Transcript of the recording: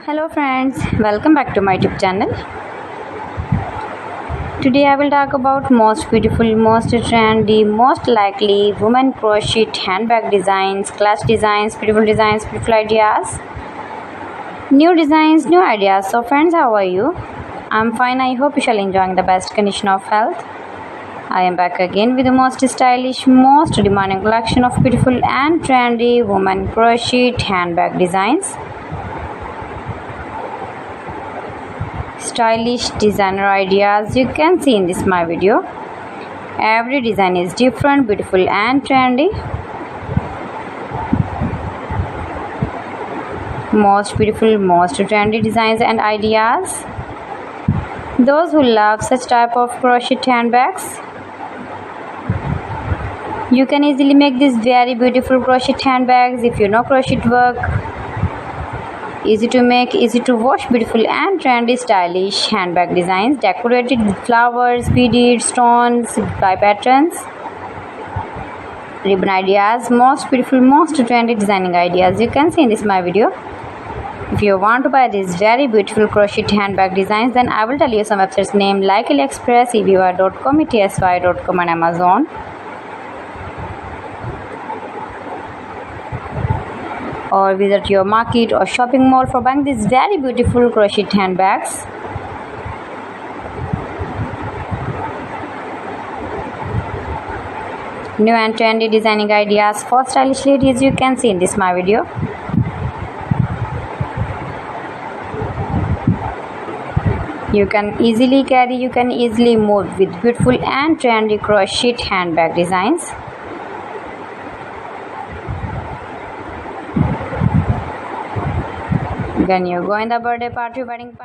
Hello friends, welcome back to my YouTube channel. Today I will talk about most beautiful, most trendy, most likely women crochet handbag designs, class designs, beautiful ideas, new designs, new ideas. So friends, how are you? I'm fine. I hope you shall enjoying the best condition of health. I am back again with the most stylish, most demanding collection of beautiful and trendy women crochet handbag designs. Stylish designer ideas you can see in this my video. Every design is different, beautiful and trendy. Most beautiful, most trendy designs and ideas. Those who love such type of crochet handbags, you can easily make these very beautiful crochet handbags if you know crochet work. Easy to make, easy to wash, beautiful and trendy stylish handbag designs decorated with flowers, beaded stones, by patterns, ribbon ideas. Most beautiful, most trendy designing ideas you can see in this my video. If you want to buy these very beautiful crochet handbag designs, then I will tell you some websites name like AliExpress, eviva.com, etsy.com and Amazon. Or visit your market or shopping mall for buying these very beautiful crochet handbags. New and trendy designing ideas for stylish ladies you can see in this my video. You can easily carry, you can easily move with beautiful and trendy crochet handbag designs. When you go in the birthday party, wedding party,